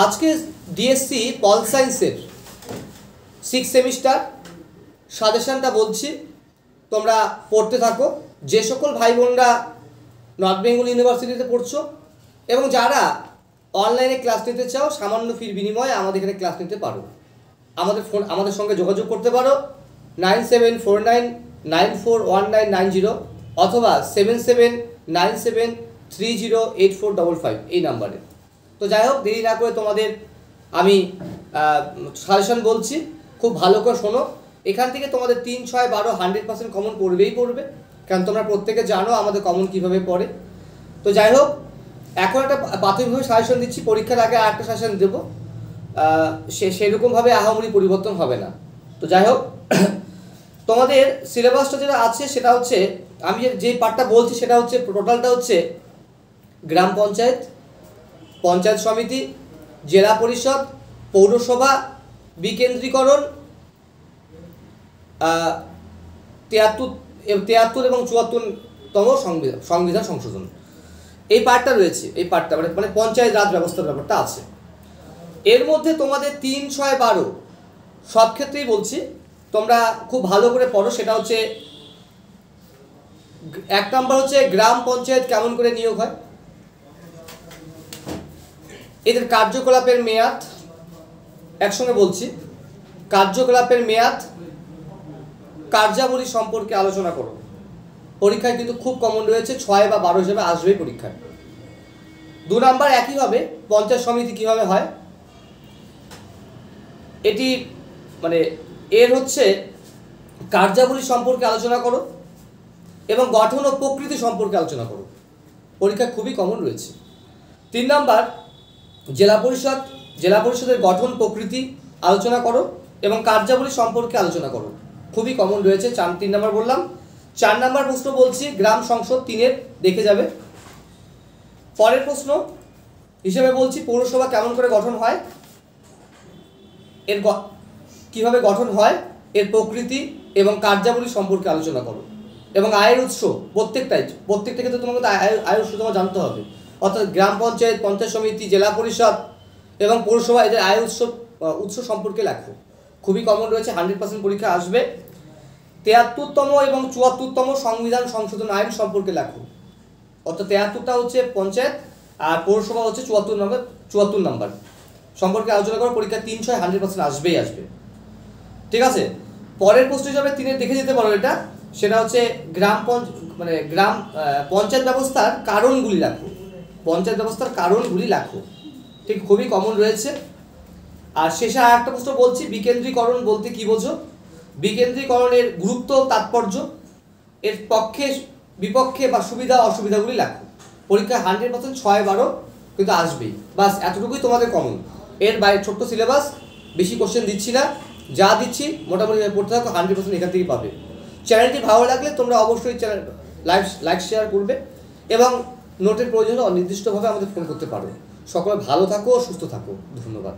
আজকে ডিএসসি পল সায়েন্সের 6 সেমিস্টার সাজেশনটা বলছি, তোমরা পড়তে থাকো। যে সকল ভাই বোনরা নর্থ বেঙ্গল ইউনিভার্সিটিতে পড়ছো এবং যারা অনলাইনে ক্লাস নিতে চাও, সামান্য ফির বিনিময়ে আমাদের এখানে ক্লাস নিতে পারো। আমাদের সঙ্গে যোগাযোগ করতে পারো 9749941990 অথবা 7797308455 এই নাম্বারে। তো যাই হোক, দেরি না করে তোমাদের আমি সাজেশন বলছি, খুব ভালো করে শোনো। এখান থেকে তোমাদের 3, 6, 12 100% কমন পড়বেই পড়বে, কারণ তোমরা প্রত্যেকে জানো আমাদের কমন কীভাবে পড়ে। তো যাই হোক, এখন একটা প্রাথমিকভাবে সাজেশন দিচ্ছি, পরীক্ষার আগে আর একটা সাজেশন দেবো, সেরকমভাবে আহামরি পরিবর্তন হবে না। তো যাই হোক, তোমাদের সিলেবাসটা যেটা আছে সেটা হচ্ছে, আমি যে পার্টটা বলছি সেটা হচ্ছে টোটালটা হচ্ছে গ্রাম পঞ্চায়েত, পঞ্চায়েত সমিতি, জেলা পরিষদ, পৌরসভা, বিকেন্দ্রীকরণ, 73 এবং 74তম সংবিধান সংশোধন, এই পার্টটা রয়েছে। এই পার্টটা মানে পঞ্চায়েত রাজ ব্যবস্থার ব্যাপারটা আছে। এর মধ্যে তোমাদের 3, 6, 12 সব ক্ষেত্রেই বলছি তোমরা খুব ভালো করে পড়ো। সেটা হচ্ছে 1 নাম্বার হচ্ছে গ্রাম পঞ্চায়েত কেমন করে নিয়োগ হয়, এদের কার্যকলাপের মেয়াদ, একসঙ্গে বলছি, কার্যকলাপের মেয়াদ, কার্যাবলী সম্পর্কে আলোচনা করো। পরীক্ষায় কিন্তু খুব কমন রয়েছে, 6 বা 12 হিসেবে আসবেই পরীক্ষায়। 2 নাম্বার একইভাবে পঞ্চায়েত সমিতি কীভাবে হয়, এটি মানে এর হচ্ছে কার্যাবলী সম্পর্কে আলোচনা করো এবং গঠন ও প্রকৃতি সম্পর্কে আলোচনা করো। পরীক্ষা খুবই কমন রয়েছে। 3 নাম্বার জেলা পরিষদ, জেলা পরিষদের গঠন প্রকৃতি আলোচনা করো এবং কার্যাবলী সম্পর্কে আলোচনা করো, খুবই কমন রয়েছে। 3 নাম্বার বললাম। 4 নাম্বার প্রশ্ন বলছি গ্রাম সংসদ 3-এর দেখে যাবে। পরের প্রশ্ন হিসেবে বলছি পৌরসভা কেমন করে গঠন হয়, এর কীভাবে গঠন হয়, এর প্রকৃতি এবং কার্যাবলী সম্পর্কে আলোচনা করো এবং আয়ের উৎস, প্রত্যেকটা ক্ষেত্রে তোমাকে আয়ের উৎস তোমার জানতে হবে। অর্থাৎ গ্রাম পঞ্চায়েত, পঞ্চায়েত সমিতি, জেলা পরিষদ এবং পৌরসভা, এদের আয়ের উৎস সম্পর্কে লেখো, খুবই কমন রয়েছে, 100% পরীক্ষা আসবে। 73তম এবং 74তম সংবিধান সংশোধন আইন সম্পর্কে লেখো। অর্থাৎ 73টা হচ্ছে পঞ্চায়েত আর পৌরসভা হচ্ছে 74 নাম্বার সম্পর্কে আলোচনা করো। পরীক্ষা 3, 6 100% আসবেই আসবে, ঠিক আছে। পরের প্রশ্ন হিসাবে 3-এর দেখে যেতে পারো, এটা সেটা হচ্ছে গ্রাম পঞ্চায়েত ব্যবস্থার কারণগুলি লেখো। পঞ্চায়েত ব্যবস্থার কারণগুলি লেখো, ঠিক, খুবই কমন রয়েছে। আর শেষে আর একটা প্রশ্ন বলছি, বিকেন্দ্রীকরণ বলতে কি বোঝো, বিকেন্দ্রীকরণের গুরুত্ব, তাৎপর্য, এর পক্ষে বিপক্ষে বা সুবিধা অসুবিধাগুলি লেখো। পরীক্ষা 100% 6, 12 কিন্তু আসবেই, বাস এতটুকুই তোমাদের কমন। এর বাইরে ছোট্ট সিলেবাস, বেশি কোশ্চেন দিচ্ছি না, যা দিচ্ছি মোটামুটি পড়তে থাকো, 100% এখান থেকেই পাবে। চ্যানেলটি ভালো লাগলে তোমরা অবশ্যই চ্যানেল লাইক শেয়ার করবে এবং নোটের প্রয়োজনে অনির্দিষ্টভাবে আমাদের ফোন করতে পারো। সকলে ভালো থাকো, সুস্থ থাকো, ধন্যবাদ।